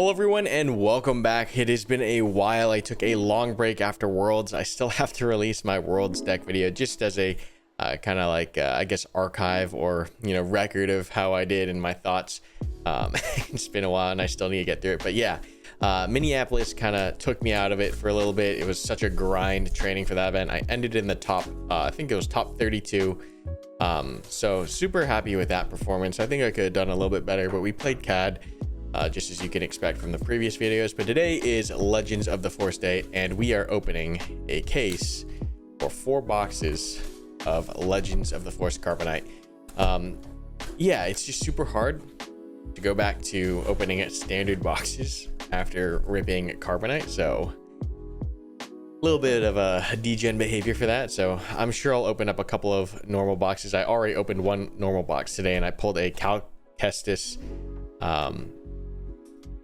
Hello everyone and welcome back. It has been a while. I took a long break after Worlds. I still have to release my Worlds deck video just as a kind of like I guess archive or record of how I did and my thoughts. It's been a while and I still need to get through it, but yeah, Minneapolis kind of took me out of it for a little bit. It was such a grind training for that event. I ended in the top I think it was top 32. So super happy with that performance. I think I could have done a little bit better, but we played CAD. Just as you can expect from the previous videos. But today is Legends of the Force Day, and we are opening a case for 4 boxes of Legends of the Force Carbonite. Yeah, it's just super hard to go back to opening at standard boxes after ripping Carbonite, so a little bit of a degen behavior for that. So I'm sure I'll open up a couple of normal boxes. I already opened one normal box today, and I pulled a Cal Kestis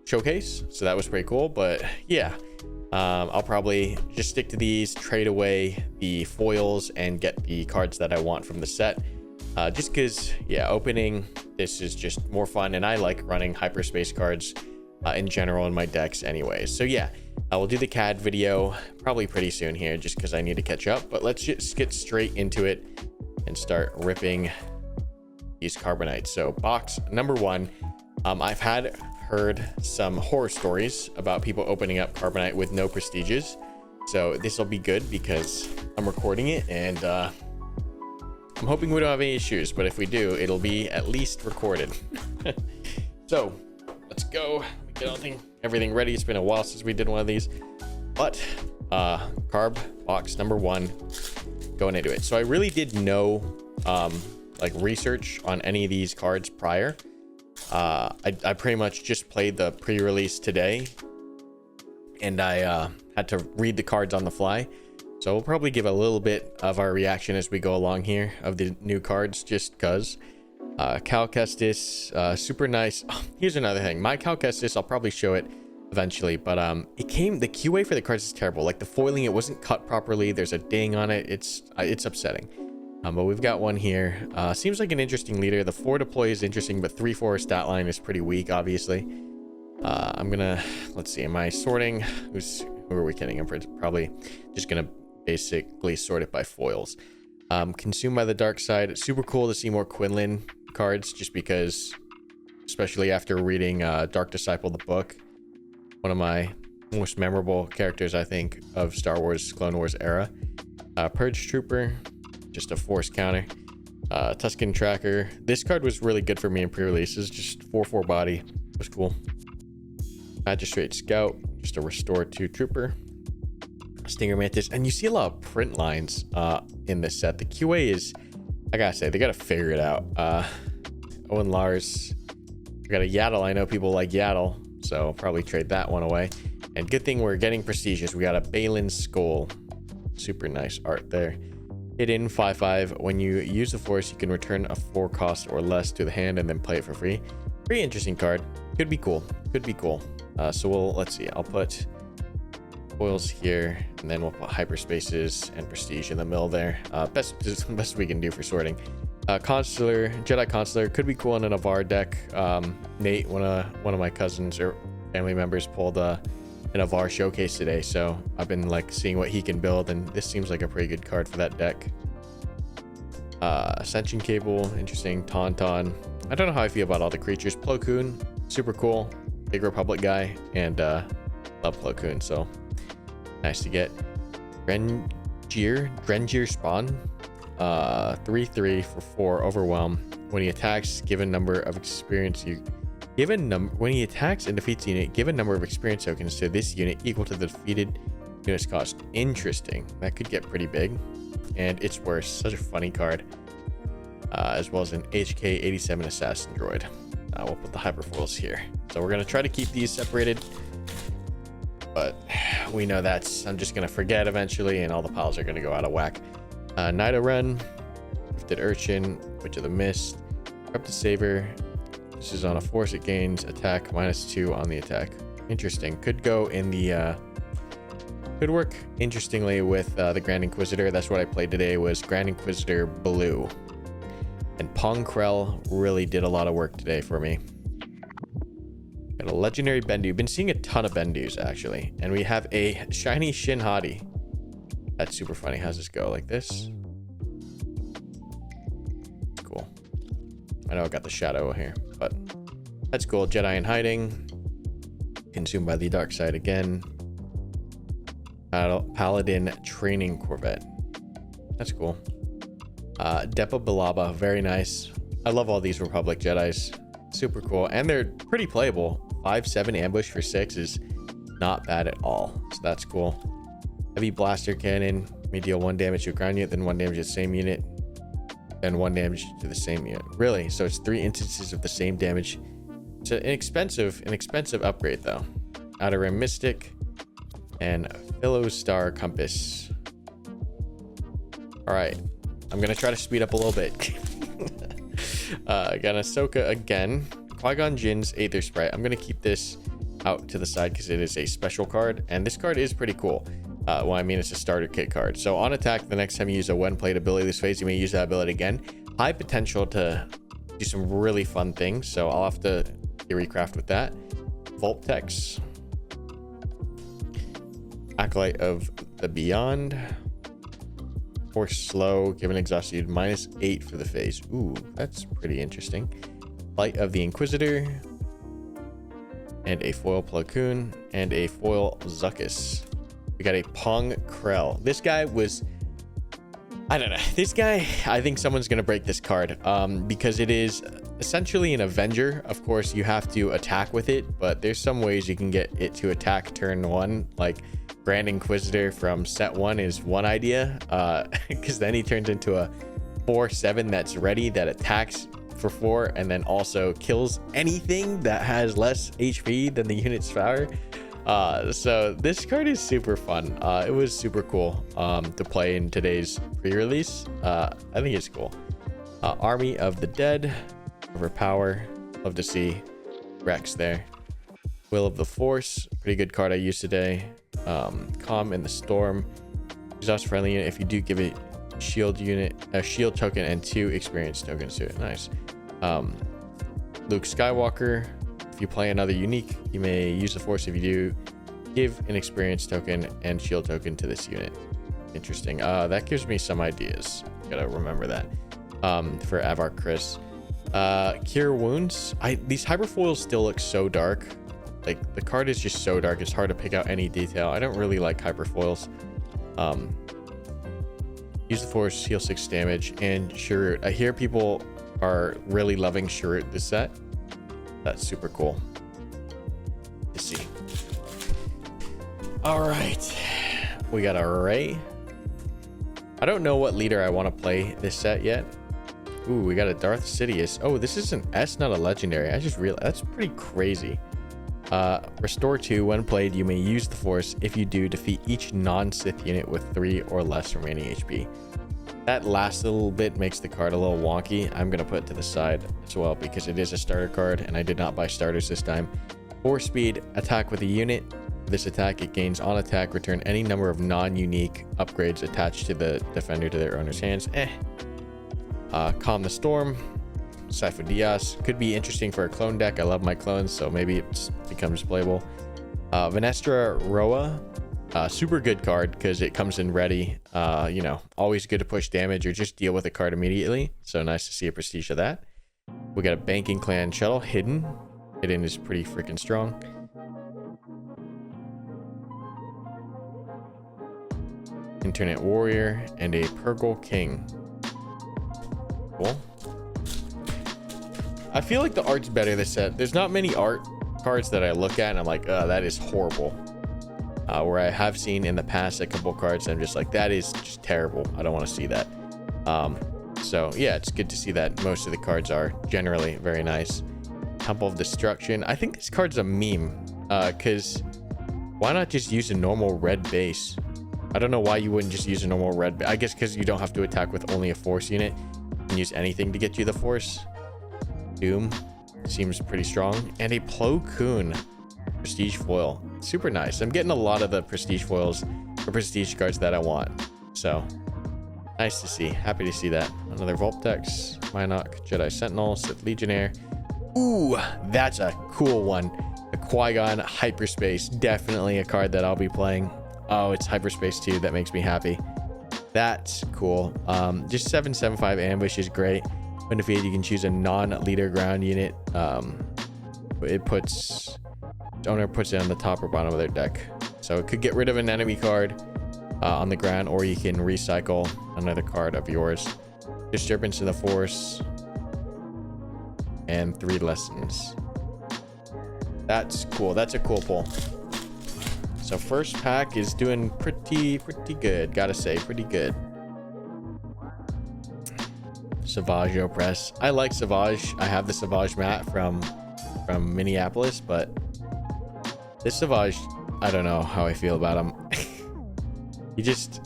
showcase, so that was pretty cool. But yeah, I'll probably just stick to these, trade away the foils, and get the cards that I want from the set, just because yeah, opening this is just more fun, and I like running hyperspace cards in general in my decks anyways. So yeah, I will do the CAD video probably pretty soon here just because I need to catch up. But let's just get straight into it and start ripping these Carbonites. So box number 1, I've heard some horror stories about people opening up Carbonite with no prestiges, so this will be good because I'm recording it, and I'm hoping we don't have any issues, but if we do, it'll be at least recorded. So let's go. Let me get everything ready. It's been a while since we did one of these, but carb box number 1, going into it. So I really did no like research on any of these cards prior. I pretty much just played the pre-release today, and I had to read the cards on the fly, so we'll probably give a little bit of our reaction as we go along here of the new cards, just because Cal Kestis, super nice. Oh, here's another thing, my Cal Kestis, I'll probably show it eventually, but the QA for the cards is terrible. Like the foiling, it wasn't cut properly, there's a ding on it, it's upsetting. But we've got one here. Seems like an interesting leader. The 4 deploy is interesting, but 3-4 stat line is pretty weak, obviously. I'm gonna, let's see, am I sorting? Who are we kidding? I'm probably just gonna basically sort it by foils. Consumed by the dark side. It's super cool to see more Quinlan cards, just because, especially after reading Dark Disciple, the book, one of my most memorable characters, I think, of Star Wars Clone Wars era. Purge Trooper, just a force counter. Tusken Tracker, this card was really good for me in pre-releases, just 4/4 body, was cool. Magistrate Scout, just a restore 2 trooper. Stinger Mantis, and you see a lot of print lines in this set. The QA is, I gotta say, they gotta figure it out. Owen Lars, we got a Yaddle. I know people like Yaddle, so I'll probably trade that one away. And good thing we're getting prestigious. We got a Balin Skull, super nice art there. Hidden 5/5. When you use the force, you can return a 4 cost or less to the hand and then play it for free. Pretty interesting card. Could be cool. Could be cool. So let's see. I'll put foils here, and then we'll put hyperspaces and prestige in the middle there. Best we can do for sorting. Consular, Jedi Consular could be cool in an Avar deck. Nate, one of my cousins or family members, pulled an Avar showcase today, so I've been like seeing what he can build, and this seems like a pretty good card for that deck. Ascension Cable, interesting. Tauntaun, I don't know how I feel about all the creatures. Plo Koon, super cool, big Republic guy, and love Plo Koon, so nice to get. Drengier Spawn, 3/3 for 4 overwhelm. When he attacks, given number of experience when he attacks and defeats a unit, give a number of experience tokens to this unit equal to the defeated unit's cost. Interesting. That could get pretty big, and it's worse. Such a funny card. As well as an HK-87 assassin droid. We'll put the hyperfoils here. So we're gonna try to keep these separated, but we know I'm just gonna forget eventually, and all the piles are gonna go out of whack. Nidoran, Gifted Urchin, Witch of the Mist, Corrupted Saber. This is on a force, it gains attack -2 on the attack. Interesting. Could go in the could work interestingly with the Grand Inquisitor. That's what I played today, was Grand Inquisitor Blue. And Pong Krell really did a lot of work today for me. Got a legendary Bendu. Been seeing a ton of Bendus actually. And we have a shiny Shin Hati. That's super funny. How's this go? Like this? Cool. I know I got the shadow here, but that's cool. Jedi in hiding. Consumed by the dark side again. Paladin training Corvette. That's cool. Depa Balaba. Very nice. I love all these Republic Jedis. Super cool. And they're pretty playable. 5-7 ambush for 6 is not bad at all. So that's cool. Heavy blaster cannon. May deal 1 damage to a ground unit, then 1 damage to the same unit, then 1 damage to the same unit. Really? So it's 3 instances of the same damage. It's an inexpensive upgrade though. Outer Rim Mystic and Philo Star Compass. All right, I'm gonna try to speed up a little bit. Got Ahsoka again. Qui-Gon Jinn's Aether Sprite. I'm gonna keep this out to the side because it is a special card, and this card is pretty cool. Well, I mean, it's a starter kit card. So on attack, the next time you use a when played ability this phase, you may use that ability again. High potential to do some really fun things, so I'll have to recraft with that. Volptex. Acolyte of the Beyond. Force Slow, given exhausted, -8 for the phase. Ooh, that's pretty interesting. Light of the Inquisitor. And a foil Plo Koon. And a foil Zuckuss. We got a Pong Krell. This guy was... I don't know. This guy, I think someone's going to break this card. Because it is essentially an Avenger. Of course, you have to attack with it. But there's some ways you can get it to attack turn 1. Like... Grand Inquisitor from set 1 is one idea, because then he turns into a 4/7 that's ready, that attacks for 4 and then also kills anything that has less HP than the unit's power. So this card is super fun. It was super cool to play in today's pre-release. I think it's cool. Army of the Dead, Overpower, love to see Rex there. Will of the Force, pretty good card I used today. Calm in the Storm, exhaust friendly unit if you do give it shield unit, a shield token and 2 experience tokens to it. Nice. Luke Skywalker, if you play another unique, you may use the Force. If you do, give an experience token and shield token to this unit. Interesting. That gives me some ideas. Gotta remember that. For Avar Chris. Cure Wounds. These hyperfoils still look so dark. Like, the card is just so dark, it's hard to pick out any detail. I don't really like hyperfoils. Use the Force, heal 6 damage, and Shirut. I hear people are really loving Shirut this set. That's super cool to see. All right, we got a Rey. I don't know what leader I want to play this set yet. Ooh, we got a Darth Sidious. Oh, this is an S, not a legendary. I just realized that's pretty crazy. Restore 2. When played, you may use the Force. If you do, defeat each non-Sith unit with 3 or less remaining HP. That last little bit makes the card a little wonky. I'm going to put it to the side as well because it is a starter card and I did not buy starters this time. 4 speed, attack with a unit. This attack, it gains on attack, return any number of non-unique upgrades attached to the defender to their owner's hands. Calm the Storm. Sifo Dyas could be interesting for a clone deck. I love my clones, so maybe it becomes playable. Venestra Roa, super good card because it comes in ready. You know, always good to push damage or just deal with a card immediately. So nice to see a prestige of that. We got a Banking Clan Shuttle, Hidden. Hidden is pretty freaking strong. Internet Warrior and a Purgle King. Cool. I feel like the art's better this set. There's not many art cards that I look at and I'm like, that is horrible. Where I have seen in the past a couple cards, I'm just like, that is just terrible. I don't want to see that. So yeah, it's good to see that most of the cards are generally very nice. Temple of Destruction. I think this card's a meme. Because why not just use a normal red base? I don't know why you wouldn't just use a normal red base. I guess because you don't have to attack with only a Force unit. You can use anything to get you the Force. Doom seems pretty strong, and a Plo Koon prestige foil, super nice. I'm getting a lot of the prestige foils or prestige cards that I want, so nice to see. Happy to see that. Another Volptex, Minok, Jedi Sentinel, Sith Legionnaire. Ooh, that's a cool one. A Qui-Gon Hyperspace, definitely a card that I'll be playing. Oh, it's Hyperspace too. That makes me happy. That's cool. Just 7/7/5 ambush is great. When defeated, you can choose a non-leader ground unit. It puts owner puts it on the top or bottom of their deck, so it could get rid of an enemy card on the ground, or you can recycle another card of yours. Disturbance in the Force and 3 lessons. That's cool. That's a cool pull. So first pack is doing pretty good, gotta say, pretty good. Savage Opress. I like Savage. I have the Savage mat from Minneapolis, but this Savage, I don't know how I feel about him. he just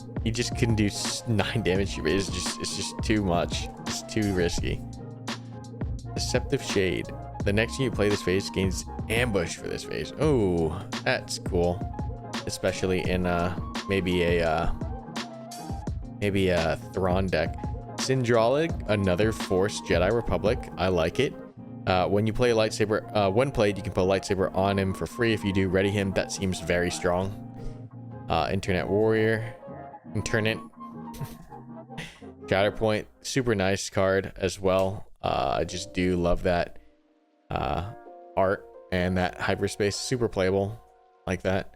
can do 9 damage. It's just too much. It's too risky. Deceptive Shade. The next time you play this phase gains ambush for this phase. Oh, that's cool. Especially in maybe a Thrawn deck. Syndralig, another Force Jedi Republic. I like it. When you play a lightsaber, when played, you can put a lightsaber on him for free. If you do ready him, that seems very strong. Internet Warrior, Internet Shatterpoint, super nice card as well. I just do love that art and that hyperspace, super playable like that.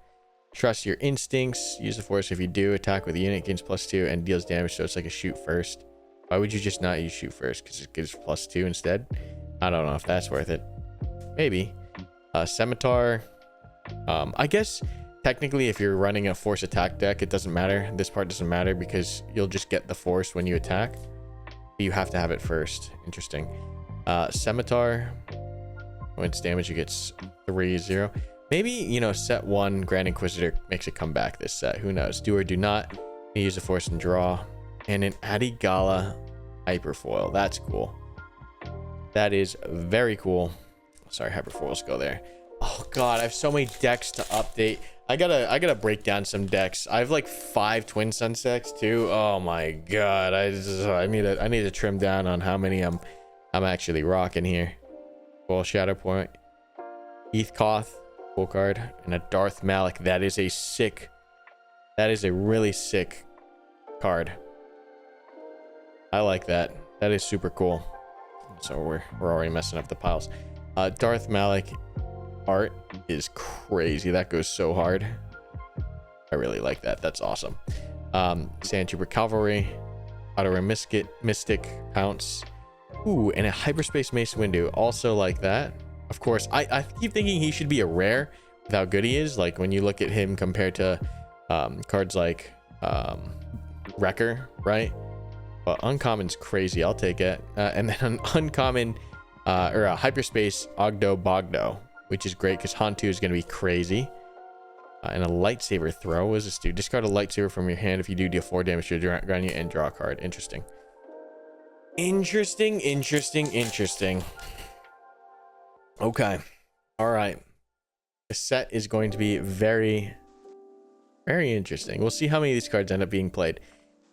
Trust your instincts. Use the Force. If you do attack with a unit, gains +2 and deals damage, so it's like a shoot first. Why would you just not use shoot first? Because it gives +2 instead. I don't know if that's worth it. Maybe. Scimitar. I guess technically if you're running a Force attack deck, it doesn't matter. This part doesn't matter because you'll just get the Force when you attack. You have to have it first. Interesting. Scimitar. When it's damage, it gets 3/0. Maybe, you know, set 1 Grand Inquisitor makes a comeback this set. Who knows? Do or do not. You use the Force and draw. And an Adigala Hyperfoil. That's cool. That is very cool. Sorry, Hyperfoils go there. Oh god, I have so many decks to update. I gotta break down some decks. I have like 5 Twin Suns decks too. Oh my god, I need to trim down on how many I'm actually rocking here. Well, Shatterpoint, Heathcoth, cool card, and a Darth Malik. That is a really sick card. I like that. That is super cool. So we're already messing up the piles. Darth Malik art is crazy. That goes so hard. I really like that. That's awesome. Sand Trooper Cavalry, Outer Mystic Pounce. Ooh, and a Hyperspace Mace Windu. Also like that. Of course, I keep thinking he should be a rare with how good he is. Like when you look at him compared to cards like Wrecker, right? But uncommon's crazy. I'll take it. And then an uncommon or a Hyperspace Ogdo Bogdo, which is great because Hantu is going to be crazy. And a lightsaber throw. What does this do? Discard a lightsaber from your hand. If you do, deal 4 damage to your ground unit and draw a card. Interesting. Interesting. Okay. All right. The set is going to be very, very interesting. We'll see how many of these cards end up being played.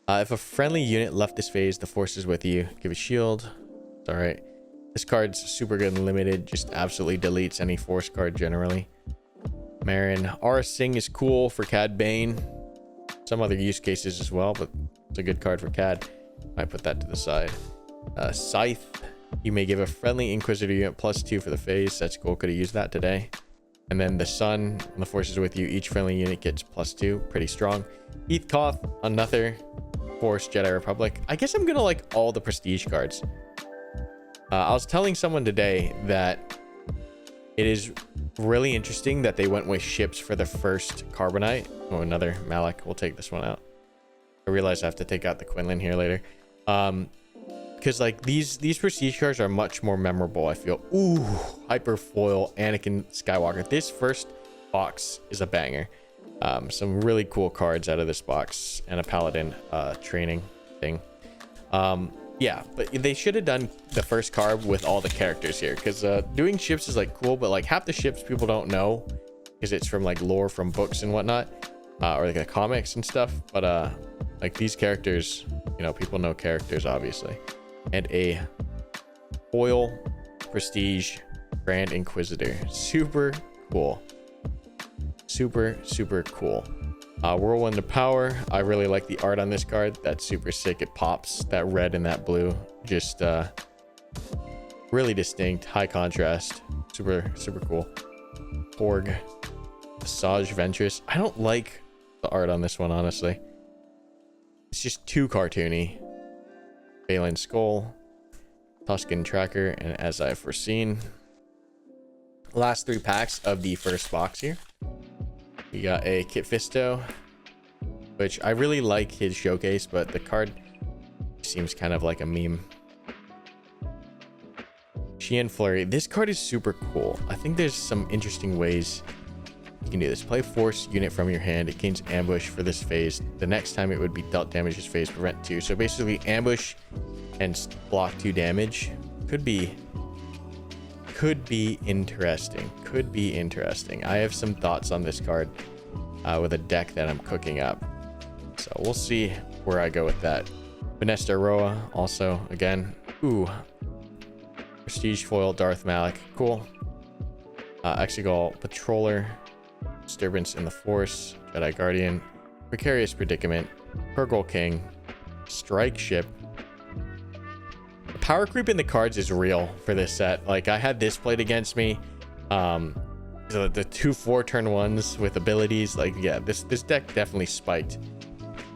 If a friendly unit left this phase, the Force is with you. Give a shield. It's all right. This card's super good and limited. Just absolutely deletes any Force card generally. Marin. Aura Singh is cool for Cad Bane. Some other use cases as well, but it's a good card for Cad. Might put that to the side. Scythe. You may give a friendly Inquisitor unit +2 for the phase. That's cool. Could have used that today. And then the Sun. When the Force is with you, each friendly unit gets +2. Pretty strong. Heathcoth. Another Force Jedi Republic. I guess I'm gonna like all the prestige cards. I was telling someone today that it is really interesting that they went with ships for the first Carbonite. Oh, another Malik. We'll take this one out. I realize I have to take out the Quinlan here later. Because like these prestige cards are much more memorable, I feel. Ooh, Hyperfoil Anakin Skywalker. This first box is a banger. Some really cool cards out of this box and a Paladin training thing. Yeah, but they should have done the first carb with all the characters here, because doing ships is like cool, but like half the ships people don't know because it's from like lore from books and whatnot, or like the comics and stuff. But like these characters, you know, people know characters obviously. And a foil prestige Grand Inquisitor, super cool. Super, super cool. Whirlwind of Power. I really like the art on this card. That's super sick. It pops. That red and that blue. Just really distinct. High contrast. Super, super cool. Porg. Massage Ventress. I don't like the art on this one, honestly. It's just too cartoony. Balin Skull. Tuscan Tracker. And as I've foreseen, last 3 packs of the first box here. We got a Kit Fisto, which I really like his showcase, but the card seems kind of like a meme. Sheehan Flurry. This card is super cool. I think there's some interesting ways you can do this. Play Force unit from your hand. It gains ambush for this phase. The next time it would be dealt damage this phase, prevent 2. So basically ambush and block 2 damage. Could be interesting. Could be interesting. I have some thoughts on this card with a deck that I'm cooking up. So we'll see where I go with that. Vanessa Roa also, again. Ooh. Prestige Foil, Darth Malik. Cool. Exegol Patroller. Disturbance in the Force. Jedi Guardian. Precarious Predicament. Purgle King. Strike Ship. Power creep in the cards is real for this set. Like, I had this played against me. The 2/4 turn 1s with abilities. Like, yeah, this deck definitely spiked.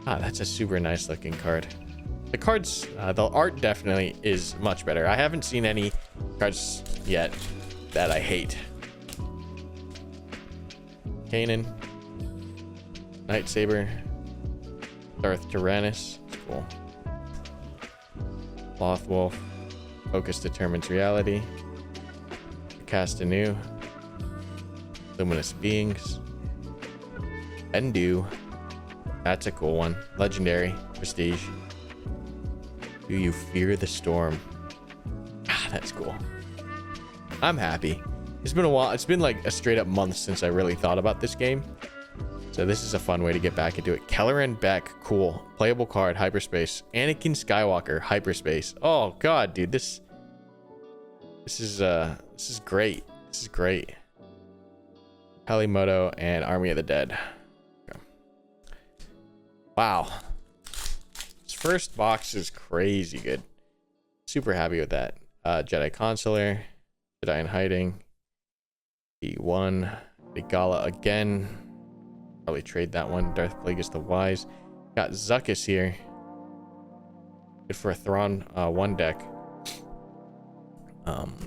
That's a super nice looking card. The cards, the art definitely is much better. I haven't seen any cards yet that I hate. Kanan. Lightsaber. Darth Tyrannus. It's cool. Loth Wolf. Focus determines reality. Cast anew. Luminous Beings. Endu. That's a cool one. Legendary. Prestige. Do you fear the storm? That's cool. I'm happy. It's been a while. It's been like a straight up month since I really thought about this game. So this is a fun way to get back into it. Kelleran Beck, cool. Playable card, hyperspace. Anakin Skywalker, hyperspace. Oh god, dude, this is great. This is great. Halimoto and Army of the Dead. Okay. Wow. This first box is crazy good. Super happy with that. Jedi Consular, Jedi in Hiding, E1, Big Gala again. Probably trade that one. Darth Plagueis the Wise. Got Zuckuss here. Good for a Thrawn 1 deck.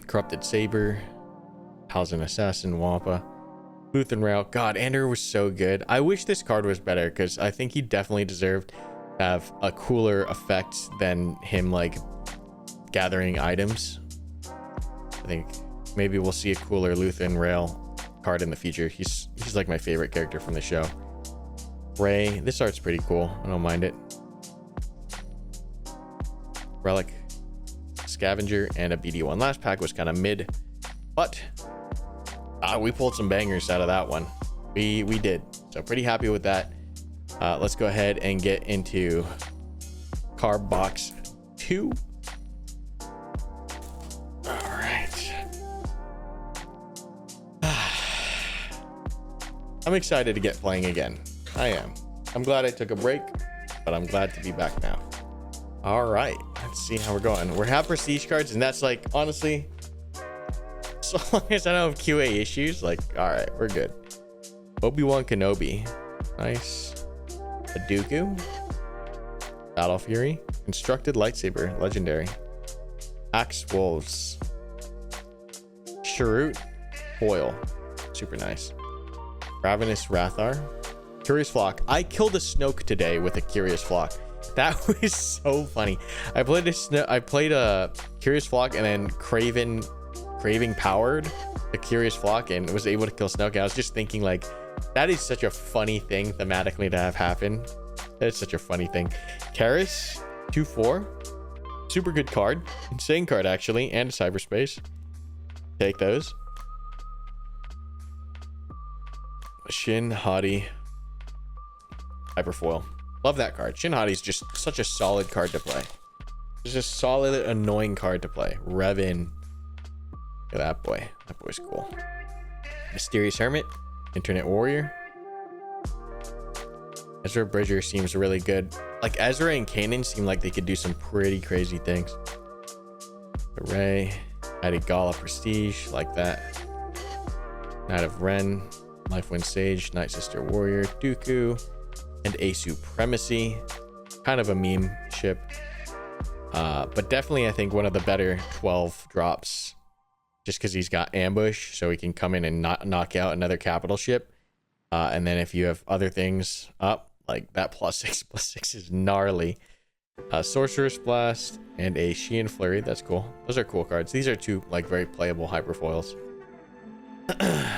Corrupted Saber. Halzin Assassin, Wampa. Luthen Rail. God, Andrew was so good. I wish this card was better because I think he definitely deserved to have a cooler effect than him like gathering items. I think maybe we'll see a cooler Luthen Rail card in the future. He's like my favorite character from the show. Rey, this art's pretty cool. I don't mind it. Relic, Scavenger, and a BD1. Last pack was kind of mid, but we pulled some bangers out of that one. We did. So pretty happy with that. Let's go ahead and get into card box 2. I'm excited to get playing again. I am. I'm glad I took a break, but I'm glad to be back now. All right, let's see how we're going. We have prestige cards, and that's like, honestly, so long as I don't have QA issues, like, all right, we're good. Obi-Wan Kenobi. Nice. A Dooku. Battle Fury. Constructed Lightsaber. Legendary. Axe Wolves. Sharut. Foil. Super nice. Ravenous Rathar. Curious Flock. I killed a Snoke today with a Curious Flock. That was so funny. I played a Curious Flock and then Craving powered the Curious Flock and was able to kill Snoke. And I was just thinking, like, that is such a funny thing thematically to have happen. That is such a funny thing. Karis 2/4. Super good card. Insane card, actually. And a cyberspace. Take those. Shin Hati. Hyperfoil. Love that card. Shin Hati is just such a solid card to play. It's just a solid, annoying card to play. Rev in. Look at that boy. That boy's cool. Mysterious Hermit, Internet Warrior. Ezra Bridger seems really good. Like Ezra and Kanan seem like they could do some pretty crazy things. Array, Adigala Prestige, like that. Knight of Ren, Lifewind Sage, Night Sister Warrior, Dooku, and a Supremacy. Kind of a meme ship. But definitely I think one of the better 12 drops. Just because he's got Ambush, so he can come in and knock out another capital ship. And then if you have other things up, like that +6/+6 is gnarly. Sorcerer's Blast and a Sheehan Flurry. That's cool. Those are cool cards. These are two like very playable hyperfoils.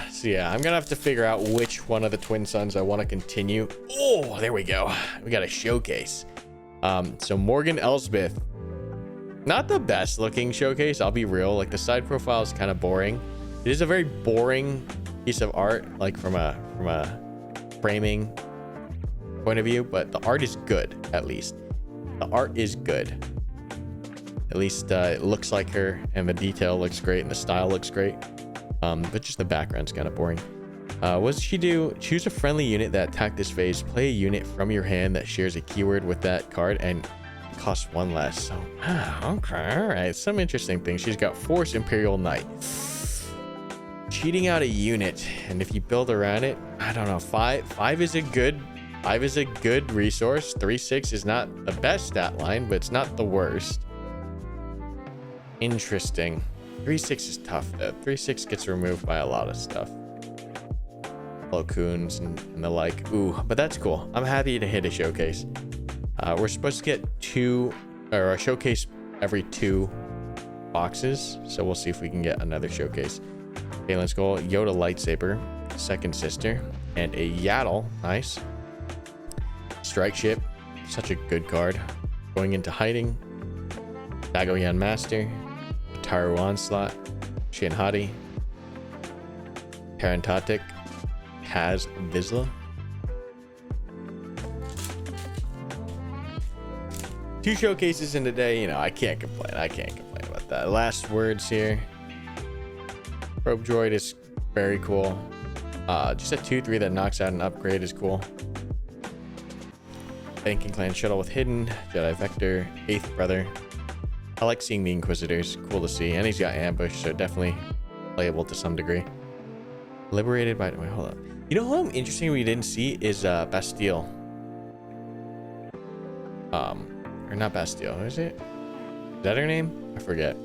So yeah, I'm gonna have to figure out which one of the Twin Suns I want to continue. Oh, there we go. We got a showcase. So Morgan Elsbeth. Not the best looking showcase, I'll be real. Like the side profile is kind of boring. It is a very boring piece of art, like from a framing point of view, but the art is good. At least the art is good. At least it looks like her, and the detail looks great, and the style looks great. But just the background's kind of boring. What does she do? Choose a friendly unit that attacked this phase. Play a unit from your hand that shares a keyword with that card and costs one less. So okay, all right, some interesting things. She's got Force Imperial Knight, cheating out a unit, and if you build around it, I don't know. Five is a good resource. 3/6 is not the best stat line, but it's not the worst. Interesting. 3/6 is tough though. 3/6 gets removed by a lot of stuff. Hello Coons and the like. Ooh, but that's cool. I'm happy to hit a showcase. We're supposed to get a showcase every 2 boxes, so we'll see if we can get another showcase. Okay, let's go. Yoda Lightsaber, Second Sister, and a Yaddle. Nice. Strike Ship, such a good card. Going into Hiding. Dagoyan Master, Taru Onslaught, Shin Hati, Tarantatic, Kaz Vizsla. 2 showcases in a day, you know, I can't complain. I can't complain about that. Last words here. Probe Droid is very cool. Just a 2/3 that knocks out an upgrade is cool. Banking Clan Shuttle with Hidden, Jedi Vector, 8th Brother. I like seeing the Inquisitors. Cool to see. And he's got Ambush, so definitely playable to some degree. Liberated by... Wait, hold up. You know who interesting we didn't see is Bastille. Or not Bastille, is it? Is that her name? I forget.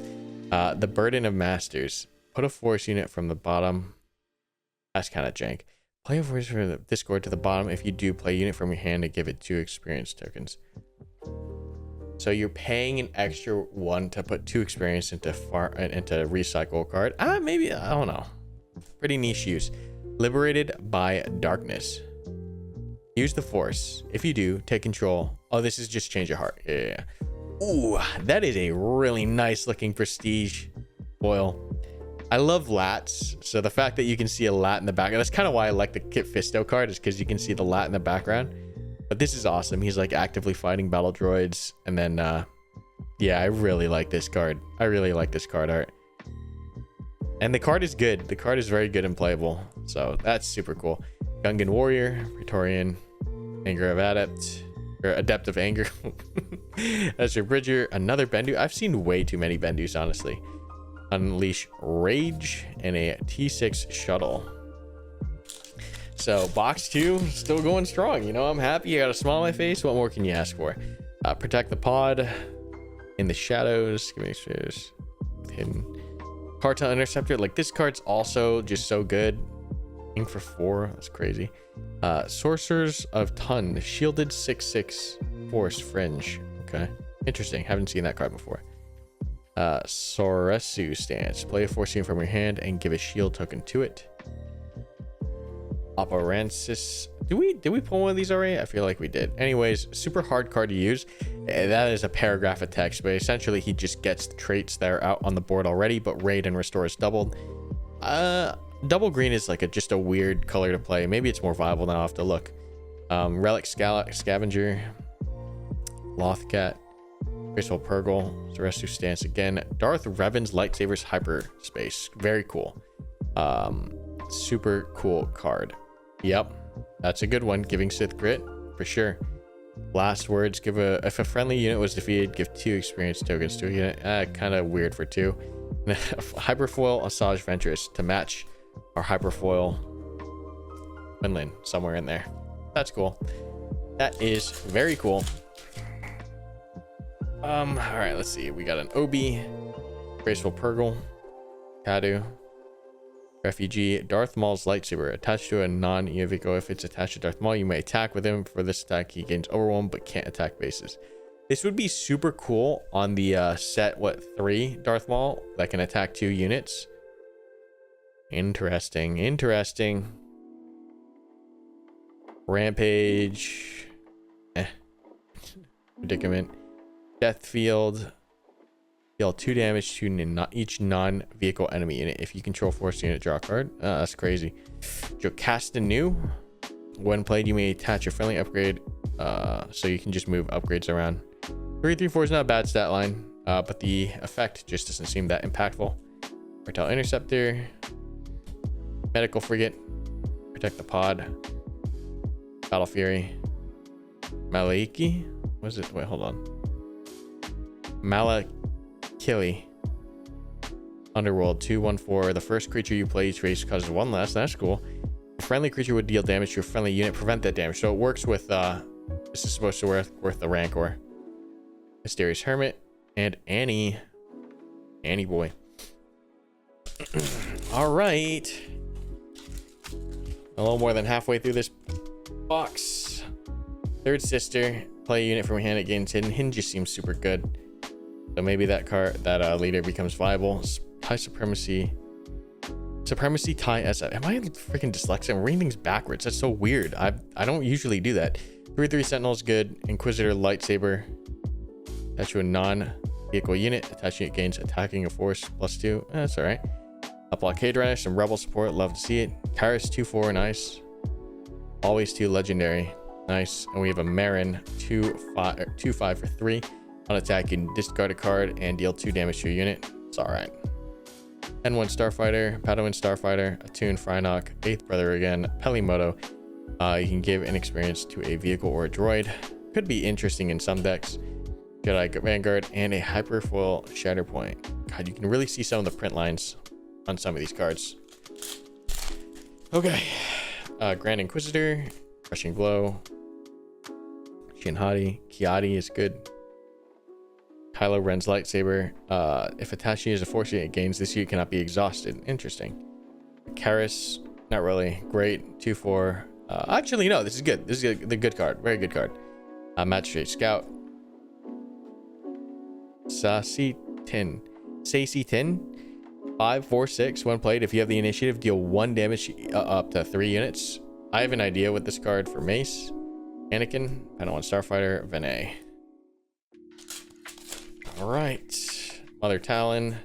The Burden of Masters. Put a Force unit from the bottom. That's kind of jank. Play a Force from the Discord to the bottom. If you do, play a unit from your hand and give it 2 experience tokens. So you're paying an extra 1 to put 2 experience into recycle a card. Maybe, I don't know. Pretty niche use. Liberated by Darkness. Use the Force. If you do, take control. Oh, this is just change of heart. Yeah. Ooh, that is a really nice looking prestige foil. I love lats, so the fact that you can see a lat in the background, that's kind of why I like the Kit Fisto card, is because you can see the lat in the background. But this is awesome. He's like actively fighting battle droids, and then yeah, I really like this card. I really like this card art, and the card is good. The card is very good and playable, so that's super cool. Gungan Warrior, Praetorian, Anger of Adept, or Adept of Anger. That's your Bridger, another Bendu. I've seen way too many Bendus, honestly. Unleash Rage, and a T6 Shuttle. So box 2 still going strong. You know, I'm happy. I got a smile on my face. What more can you ask for? Protect the Pod, In the Shadows, give me spares, Hidden, Cartel Interceptor. Like, this card's also just so good. For 4, that's crazy. Sorcerers of Tun, Shielded 6/6 Force Fringe. Okay, interesting. Haven't seen that card before. Soresu Stance, play a Force unit from your hand and give a shield token to it. Operansis. Did we pull one of these already? I feel like we did. Anyways, super hard card to use. That is a paragraph of text, but essentially he just gets the traits that are out on the board already, but raid and restore is doubled. Double green is like just a weird color to play. Maybe it's more viable now. I'll have to look. Relic Scavenger, Lothcat, Graceful Purgle, Soresu Stance again. Darth Revan's Lightsabers Hyperspace. Very cool. super cool card. Yep, that's a good one. Giving Sith grit for sure. Last words, if a friendly unit was defeated, give 2 experience tokens to a unit. Kind of weird for 2. Hyperfoil Asajj Ventress to match our Hyperfoil Quinlan somewhere in there. That's cool. That is very cool. All right, let's see. We got an Obi, Graceful Purgle, Kadu, Refugee, Darth Maul's lightsaber attached to a non-EO vehicle. If it's attached to Darth Maul, you may attack with him. For this attack, he gains overwhelm but can't attack bases. This would be super cool on the set 3 Darth Maul that can attack 2 units. Interesting. Rampage, Predicament, Death Field. Deal 2 damage to each non-vehicle enemy unit. If you control force unit, draw a card. That's crazy. Jocasta New. When played, you may attach a friendly upgrade, so you can just move upgrades around. 3/3/4 is not a bad stat line, but the effect just doesn't seem that impactful. Reptile Interceptor, Medical Frigate, Protect the Pod, Battle Fury, Maliki. What is it? Wait, hold on. Malakili. Underworld 2/1/4. The first creature you play each race causes 1 less. That's cool. A friendly creature would deal damage to a friendly unit. Prevent that damage. So it works with this is supposed to worth the Rancor. Mysterious Hermit and Annie boy. All right, a little more than halfway through this box. Third Sister. Play a unit from your hand, it gains hidden. Hidden just seems super good. So maybe that leader becomes viable. TIE Supremacy TIE SF. Am I freaking dyslexic? I'm reading things backwards. That's so weird. I don't usually do that. 3/3 Sentinel is good. Inquisitor Lightsaber. Attach to a non-vehicle unit. Attaching it gains attacking a force +2. That's all right. A Blockade Runner, some Rebel support. Love to see it. Karis 2/4, nice. Always 2 legendary, nice. And we have a Marin 2/5 for 3. On attack, you can discard a card and deal 2 damage to your unit. It's all right. N1 Starfighter, Padawan Starfighter, Attune Frynok, 8th Brother again, Pelimoto. You can give an experience to a vehicle or a droid. Could be interesting in some decks. Jedi Vanguard and a Hyperfoil Shatterpoint. God, you can really see some of the print lines on some of these cards. Okay. Grand Inquisitor, Crushing Blow, Shinhati, Kiadi is good. Kylo Ren's lightsaber. If attached as a force unit, it gains this unit cannot be exhausted. Interesting. Karis, not really great. 2/4. Actually, no, this is good. This is the good card. Very good card. Magistrate Scout. Sassy Tin. 5/4/6. When played, if you have the initiative, deal 1 damage up to 3 units. I have an idea with this card for Mace, Anakin, Padawan Starfighter, Vene. All right, Mother Talzin,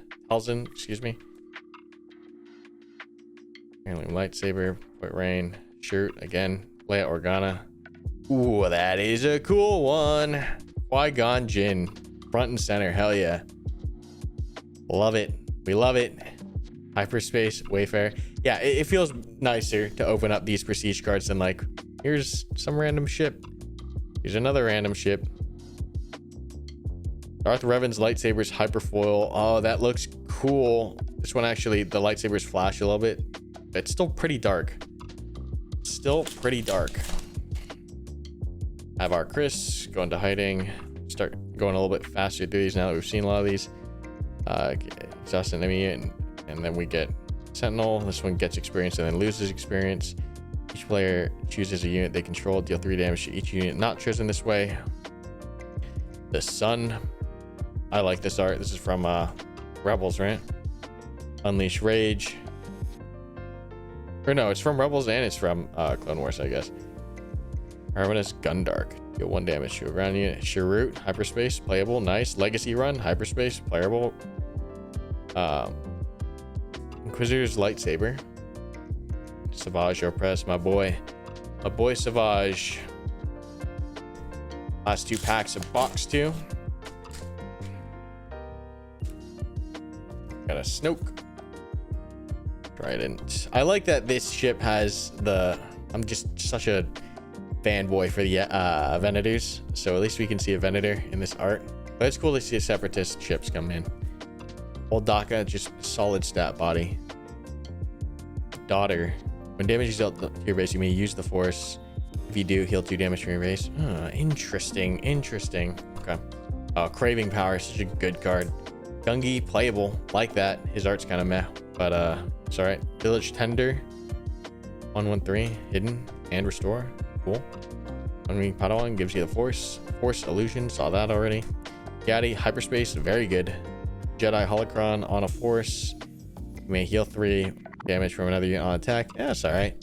excuse me. Handling Lightsaber, Point Rain, Shirt again, Leia Organa. Ooh, that is a cool one. Qui-Gon Jinn, front and center, hell yeah. Love it, we love it. Hyperspace Wayfarer. Yeah, it feels nicer to open up these prestige cards than like, here's some random ship. Here's another random ship. Darth Revan's lightsabers Hyperfoil. Oh, that looks cool. This one actually, the lightsabers flash a little bit. It's still pretty dark. Still pretty dark. Have our Chris go into hiding. Start going a little bit faster through these now that we've seen a lot of these. Exhaust an enemy, and then we get Sentinel. This one gets experience and then loses experience. Each player chooses a unit they control, deal 3 damage to each unit not chosen this way. The Sun. I like this art. This is from Rebels, right? Unleash Rage. Or no, it's from Rebels and it's from Clone Wars, I guess. Harmonious Gundark. Deal 1 damage to a ground unit. Chirrut, Hyperspace, playable, nice. Legacy Run, Hyperspace, playable. Inquisitor's Lightsaber. Savage Opress, my boy. My boy Savage. Last 2 packs of box 2. Got a Snoke. Trident. I like that this ship has the... I'm just such a fanboy for the Venators. So at least we can see a Venator in this art. But it's cool to see a Separatist ships come in. Old Daka, just solid stat body. Daughter. When damage is dealt to your base, you may use the Force. If you do, heal 2 damage from your base. Interesting. Interesting. Okay. Craving Power, such a good card. Gungi, playable. Like that. His art's kind of meh. But it's alright. Village Tender. 113. Hidden. And Restore. Cool. One Wing Padawan gives you the Force. Force Illusion. Saw that already. Gaddy, Hyperspace. Very good. Jedi Holocron on a Force. You may heal 3 damage from another unit on attack. Yeah, that's alright.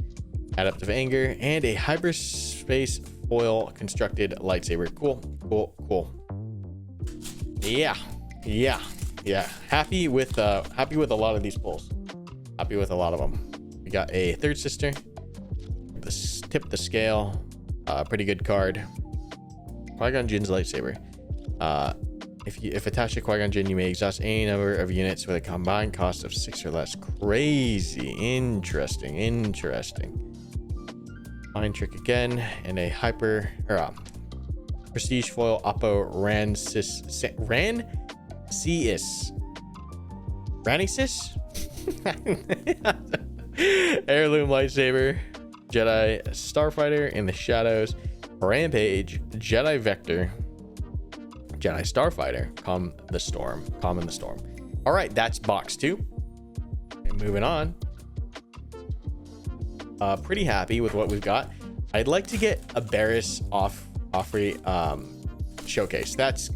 Adaptive Anger. And a Hyperspace Foil Constructed Lightsaber. Cool. Cool. Cool. Yeah. Yeah. Yeah. Happy with a lot of these pulls. Happy with a lot of them. We got a Third Sister. Tip the Scale. Pretty good card. Qui-Gon Jinn's Lightsaber. If attached to Qui-Gon Jinn, you may exhaust any number of units with a combined cost of 6 or less. Crazy. Interesting. Interesting. Mind Trick again. And a Prestige Foil Oppo Rancis. Heirloom Lightsaber. Jedi Starfighter in the Shadows. Rampage. Jedi Vector. Jedi Starfighter. Calm in the Storm. All right, that's box 2. And moving on. Pretty happy with what we've got. I'd like to get a Barriss Offrey showcase.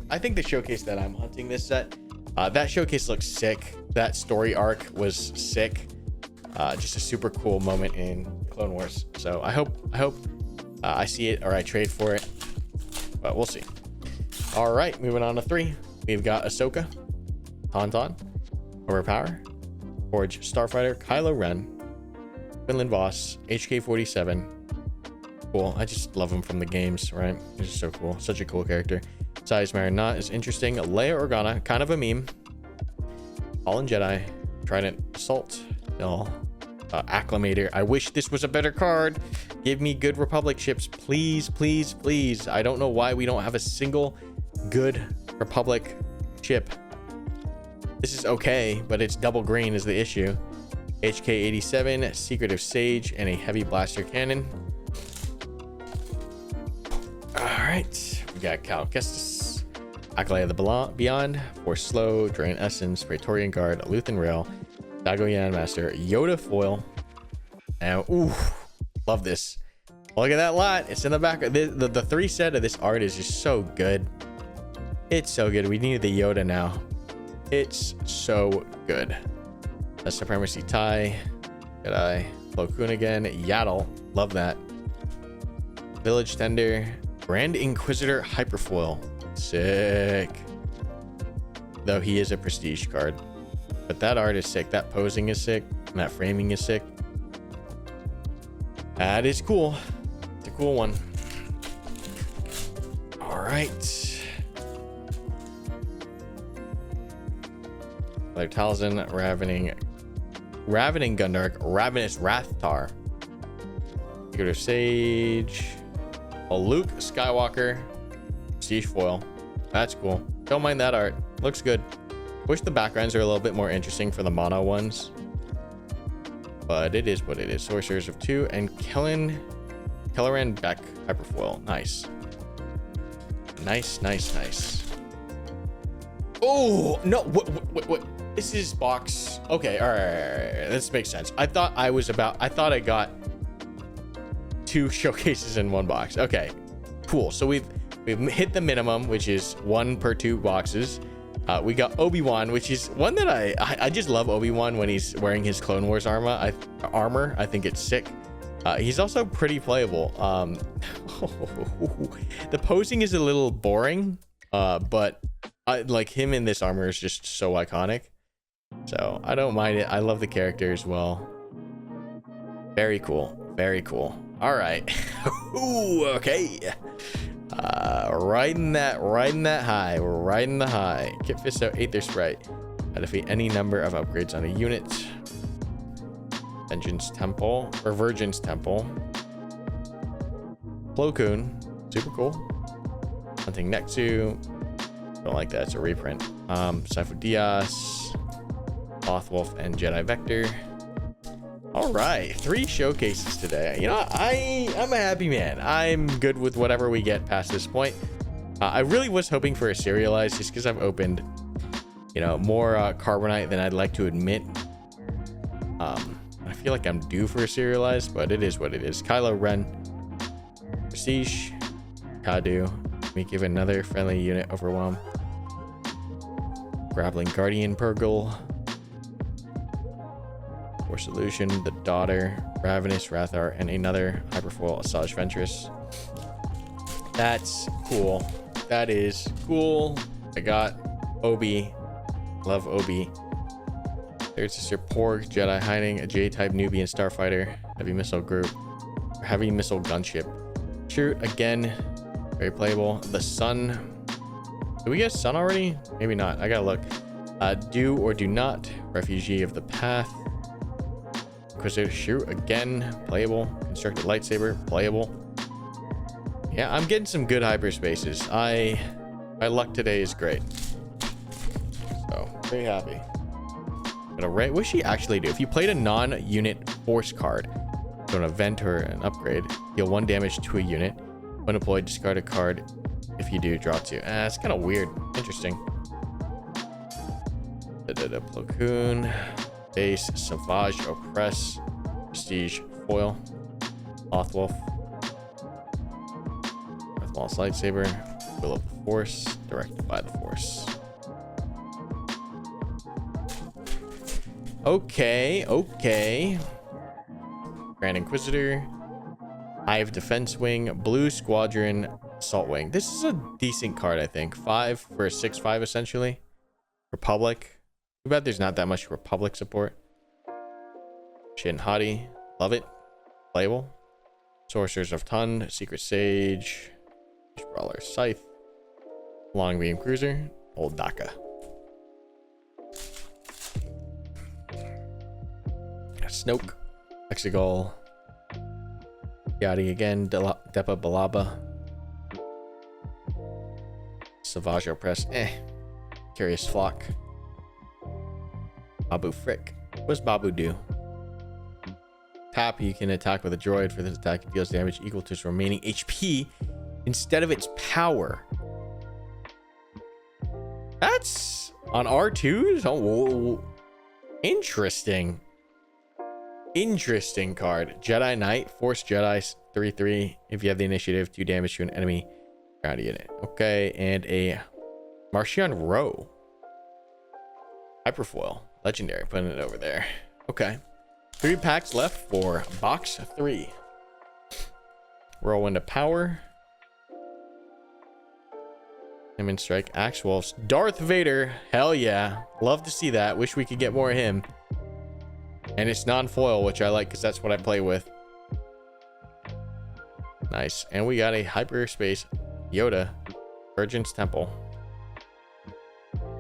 I think the showcase that I'm hunting this set. That showcase looks sick. That story arc was sick. Just a super cool moment in Clone Wars. So I hope I see it or I trade for it, but we'll see. All right, moving on to 3. We've got Ahsoka, Tauntaun, Overpower, Forge Starfighter, Kylo Ren, Quinlan Voss, HK-47. Cool. I just love him from the games, right? He's just so cool. Such a cool character. Size Marinat is interesting. Leia Organa, kind of a meme. Fallen Jedi, Trident Assault, Acclamator. I wish this was a better card. Give me good Republic ships, please, please, please. I don't know why we don't have a single good Republic ship. This is okay, but it's double green is the issue. HK-87, Secretive Sage, and a Heavy Blaster Cannon. All right, we got Cal Kestis, Acolyte of the Beyond, Force Slow, Drain Essence, Praetorian Guard, Luthen Rail, Dagoyan Master, Yoda Foil. Now, ooh, love this. Look at that lot. It's in the back. The 3 set of this art is just so good. It's so good. We need the Yoda now. It's so good. A Supremacy Tie. Jedi. Plo Koon again. Yaddle. Love that. Village Tender. Grand Inquisitor Hyperfoil. Sick. Though he is a prestige card. But that art is sick. That posing is sick. And that framing is sick. That is cool. It's a cool one. All right. Like Talzin, Ravening Gundark, Ravenous Rathtar, Secretive Sage, a Luke Skywalker, Prestige Foil. That's cool. Don't mind that art. Looks good. Wish the backgrounds are a little bit more interesting for the mono ones. But it is what it is. Sorcerers of 2 and Kelleran Beck Hyperfoil. Nice. Nice. Oh, no. What? This is box. Okay, all right. This makes sense. I thought I got 2 showcases in 1 box. Okay, cool. So we've hit the minimum, which is 1 per 2 boxes. We got Obi-Wan, which is one that I just love. Obi-Wan when he's wearing his Clone Wars armor. I think it's sick. He's also pretty playable. The posing is a little boring, but like him in this armor is just so iconic. So I don't mind it. I love the character as well. Very cool. Very cool. All right. Ooh, okay. Riding that high. We're riding the high. Kit Fisto, Aether Sprite. Defeat any number of upgrades on a unit. Vengeance Temple, or Virgin's Temple. Plo Koon, super cool. Hunting Nexu, don't like that, it's a reprint. Sifo Diaz, Lothwolf, and Jedi Vector. All right, 3 showcases today. You know, I'm a happy man. I'm good with whatever we get past this point. I really was hoping for a serialized just because I've opened, you know, more Carbonite than I'd like to admit. I feel like I'm due for a serialized, but it is what it is. Kylo Ren, Prestige, Kadu. We give another friendly unit overwhelm. Grappling Guardian Purgle. Force Solution, the Daughter, Ravenous Rathar, and another Hyperfoil Asajj Ventress. That's cool. That is cool. I got Obi. Love Obi. Third Sister Porg, Jedi Hiding, a J-type Nubian Starfighter, Heavy Missile Group, Heavy Missile Gunship. Shoot, again, very playable. The Sun. Did we get Sun already? Maybe not. I gotta look. Do or do not. Refugee of the Path. Inquisitor Shoot, again, playable. Constructed Lightsaber, playable. Yeah, I'm getting some good hyperspaces. My luck today is great. So, very happy. What does she actually do? If you played a non-unit force card, so an event or an upgrade, deal 1 damage to a unit. When deployed, discard a card. If you do, draw 2. It's kind of weird. Interesting. Plo Koon, Base, Savage, Oppress, Prestige, Foil, Lothwolf, Maul's Lightsaber, Will of the Force, Directed by the Force. Okay. Grand Inquisitor, Hive Defense Wing, Blue Squadron, Assault Wing. This is a decent card, I think. 5 for a 6/5 essentially. Republic. Too bad there's not that much Republic support. Shin Hati, love it. Playable. Sorcerers of Tund, Secret Sage, Brawler Scythe, Long Beam Cruiser, Old Daka. Snoke, Exegol, Yadi again, Depa Balaba, Savage Oppress, Curious Flock, Babu Frick. What does Babu do? Tap, you can attack with a droid. For this attack, it deals damage equal to its remaining HP instead of its power. That's on R2s? Oh, interesting. Interesting card. Jedi Knight, Force Jedi 3/3. If you have the initiative, 2 damage to an enemy ground unit. Okay, and a Marchion Row. Hyperfoil. Legendary. Putting it over there. Okay. 3 packs left for box 3. Whirlwind of Power. Diamond Strike. Axe Wolves. Darth Vader. Hell yeah. Love to see that. Wish we could get more of him. And it's non-foil, which I like because that's what I play with. Nice. And we got a Hyperspace Yoda, Virgin's Temple,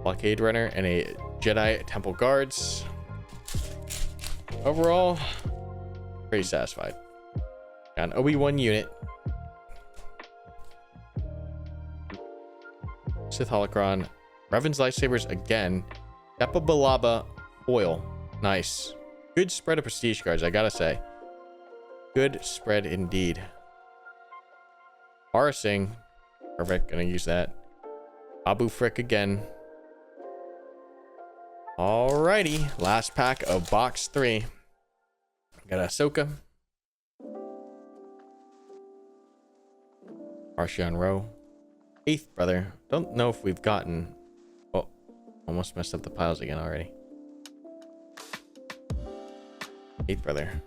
Blockade Runner, and a Jedi Temple Guards. Overall, pretty satisfied. Got an Obi-Wan unit. Sith Holocron. Revan's Lightsabers again. Depa Balaba foil. Nice. Good spread of prestige cards, I gotta say. Good spread indeed. Parsing. Perfect, gonna use that. Babu Frick again. Alrighty, last pack of box 3. Got Ahsoka. Marchion Row. 8th Brother. Don't know if we've gotten... Oh, almost messed up the piles again already. 8th Brother.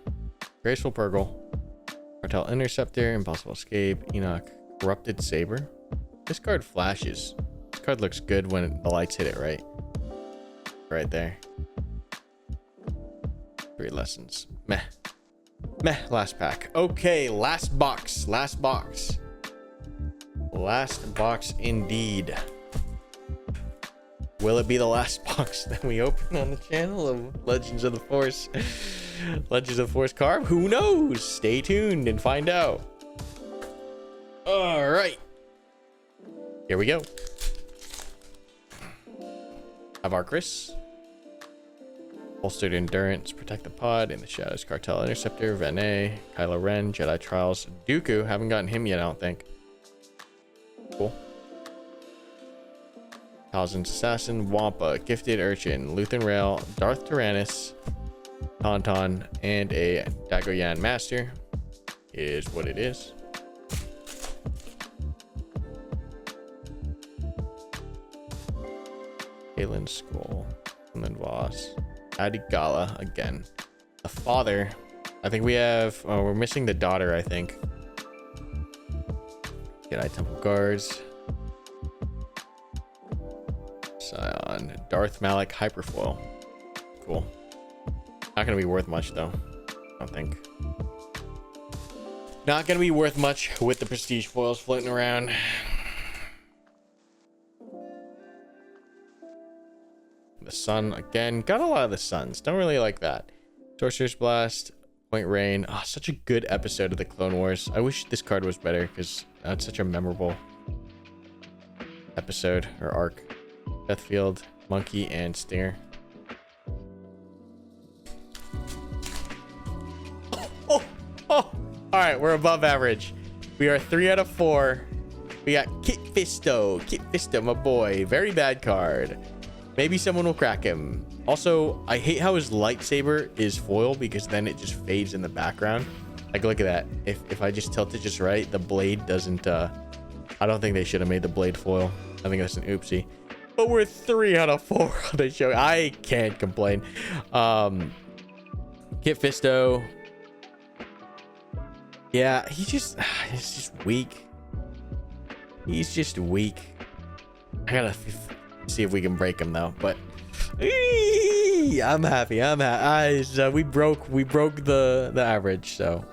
Graceful Purgle. Cartel Interceptor. Impossible Escape. Enoch. Corrupted Saber. This card flashes. This card looks good when the lights hit it right. Right there. 3 lessons. Meh. Meh. Last pack. Okay, last box. Last box. Last box indeed. Will it be the last box that we open on the channel of Legends of the Force? Legends of Force Carb? Who knows? Stay tuned and find out. All right. Here we go. Have our Chris. Holstered Endurance, Protect the Pod, In the Shadows, Cartel Interceptor, Vene, Kylo Ren, Jedi Trials, Dooku. Haven't gotten him yet, I don't think. Cool. Talzin's Assassin, Wampa, Gifted Urchin, Luthen Rail, Darth Tyrannus, Tauntaun, and a Dagoyan Master. Is what it is. Kalen Skull, and then Voss. Adi Gala again. The father. I think we have. Oh, we're missing the daughter, I think. Jedi Temple Guards. Scion. Darth Malak Hyperfoil. Cool. Not gonna be worth much though. I don't think. Not gonna be worth much with the prestige foils floating around. The sun again. Got a lot of the suns. Don't really like that. Sorcerer's Blast. Point Rain. Oh, such a good episode of the Clone Wars. I wish this card was better because that's such a memorable episode or arc. Deathfield, Monkey, and Stinger. Oh. All right, we're above average. We are 3 out of 4. We got Kit Fisto. Kit Fisto, my boy. Very bad card. Maybe someone will crack him. Also, I hate how his lightsaber is foil because then it just fades in the background. Like, look at that. If I just tilt it just right, the blade doesn't... I don't think they should have made the blade foil. I think that's an oopsie. But we're 3 out of 4 on the show. I can't complain. Kit Fisto. Yeah, he's just weak. He's just weak. I gotta see if we can break him though. But I'm happy. So we broke the average. So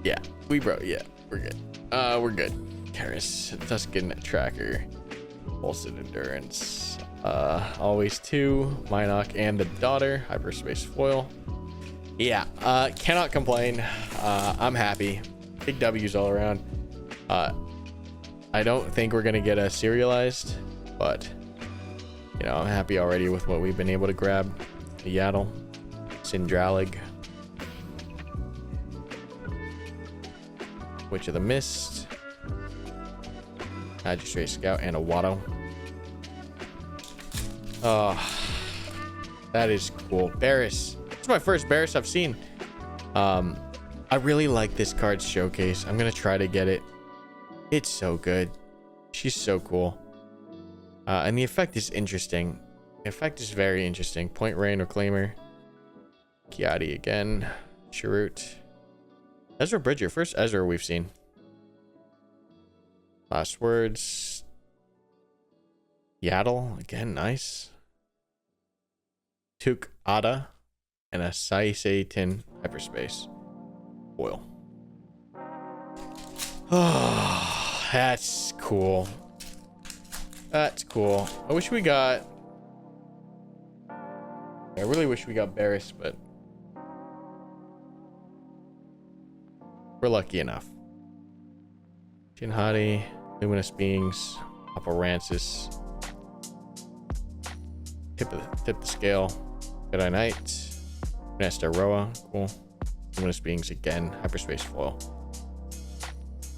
yeah, we broke. Yeah, we're good. We're good. Karis, Tuscan Tracker, Holstered Endurance, Always 2, Minoc, and the daughter, Hyperspace Foil. Yeah, cannot complain. I'm happy. Big W's all around. I don't think we're gonna get a serialized, but you know, I'm happy already with what we've been able to grab. The Yaddle, Sindralig, Witch of the Mist, Magistrate Scout, and a Watto. Oh, that is cool. Barris. It's my first Barris I've seen. I really like this card's showcase. I'm gonna try to get it. It's so good. She's so cool. And the effect is interesting. The effect is very interesting. Point Rain, Reclaimer. Kiadi again. Chirrut. Ezra Bridger. First Ezra we've seen. Last words. Yaddle. Again, nice. Tuk Ada. And a Sai-Tin Hyperspace. Foil. Oh, that's cool. That's cool. I wish we got... I really wish we got Barris, but... we're lucky enough. Jinhadi, Luminous Beings, Aporancis. Tip the scale. Jedi Knight. Nesta Roa. Cool. Luminous Beings again. Hyperspace Foil.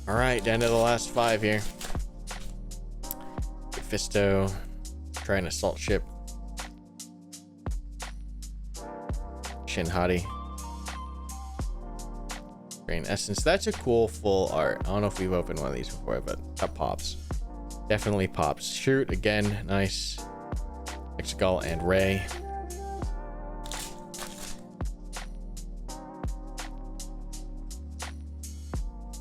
Alright, down to the last 5 here. Fisto. Try an assault ship. Shinhadi. Green Essence. That's a cool full art. I don't know if we've opened one of these before, but that pops. Definitely pops. Shoot again. Nice. Exegol and Ray.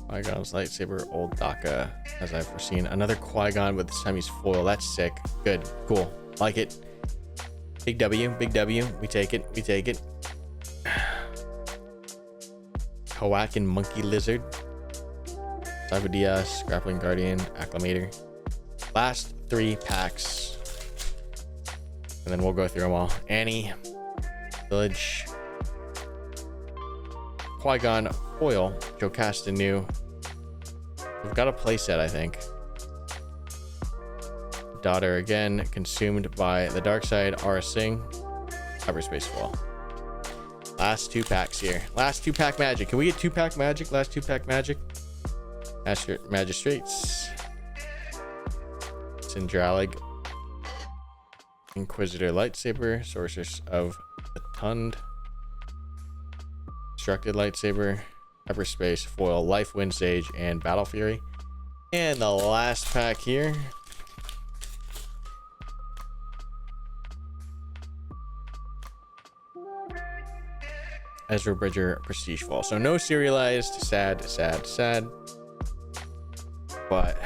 Qui-Gon's lightsaber, old Daka, as I've foreseen. Another Qui-Gon, but this time he's foil. That's sick. Good. Cool. Like it. Big W. Big W. We take it. We take it. Kowakin Monkey Lizard. Cyberdias, Grappling Guardian, Acclimator. Last 3 packs. And then we'll go through them all. Annie. Village. Qui-Gon foil. Jocasta new. We've got a playset, I think. Daughter again, consumed by the dark side. Aura Singh. Hyperspace foil. Last 2 packs here. Last 2 pack magic. Can we get 2 pack magic? Last 2 pack magic. Magistrates. Syndralig. Inquisitor lightsaber. Sorceress of the Tund. Constructed lightsaber. Hyperspace foil. Life Wind Sage and Battle Fury. And the last pack here. Ezra Bridger Prestige Fall. So no serialized. Sad, sad, sad. But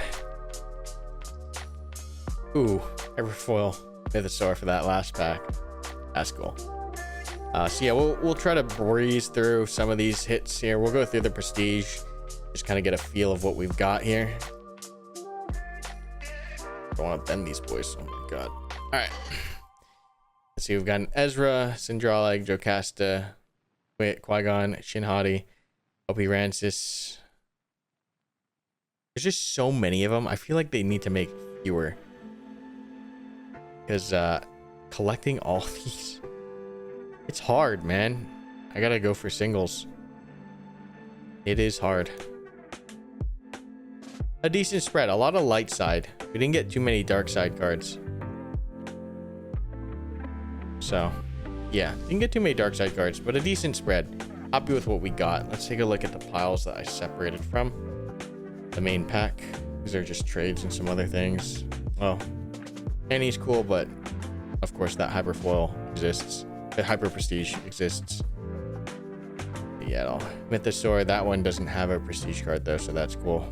ooh, Hyperfoil Mythosaur for that last pack. That's cool. So yeah, we'll try to breeze through some of these hits here. We'll go through the Prestige, just kind of get a feel of what we've got here. Don't want to bend these boys. Oh my god. All right. Let's see. We've got an Ezra, Syndralig, Jocasta, Qui-Gon, Shin Hati, Opie Rancis. There's just so many of them. I feel like they need to make fewer. Because collecting all these, it's hard, man. I gotta go for singles. It is hard. A decent spread. A lot of light side. We didn't get too many dark side cards. So, yeah. Didn't get too many dark side cards, but a decent spread. Happy with what we got. Let's take a look at the piles that I separated from the main pack. These are just trades and some other things. Well, Annie's cool, but of course that Hyperfoil exists. The Hyper Prestige exists. Yeah, Mythosaur, that one doesn't have a Prestige card though, so that's cool.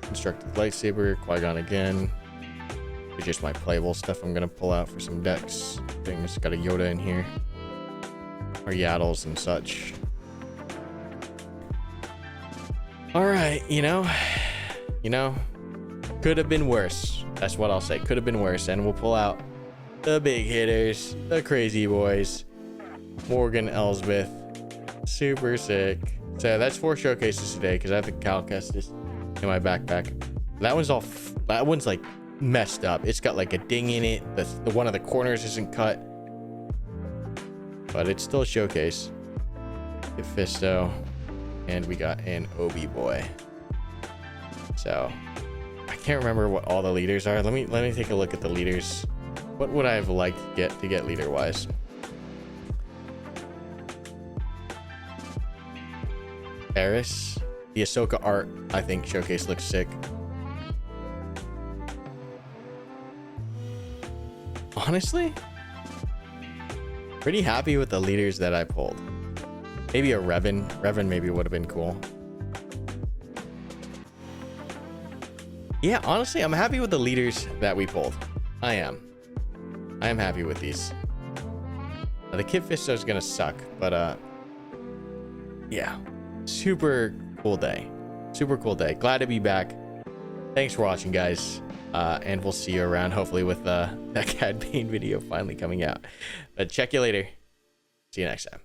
Constructed lightsaber, Qui-Gon again. It's just my playable stuff I'm gonna pull out for some decks. Things got a Yoda in here. Or Yaddles and such. Alright, you know, could have been worse. That's what I'll say. Could have been worse. And we'll pull out the big hitters, the crazy boys. Morgan Elsbeth. Super sick. So that's 4 showcases today because I have the Cal Kestis in my backpack. That one's like messed up. It's got like a ding in it. The one of the corners isn't cut. But it's still a showcase. Fisto. And we got an Obi boy. So I can't remember what all the leaders are. Let me take a look at the leaders. What would I have liked to get leader wise? Eris. The Ahsoka art, I think, showcase looks sick. Honestly, pretty happy with the leaders that I pulled. Maybe a Revan. Revan maybe would have been cool. Yeah, honestly, I'm happy with the leaders that we pulled. I am happy with these. The Kid Fisto is gonna suck, but yeah, super cool day. Super cool day. Glad to be back. Thanks for watching, guys. And we'll see you around, hopefully, with that Cad Bane video finally coming out. But check you later. See you next time.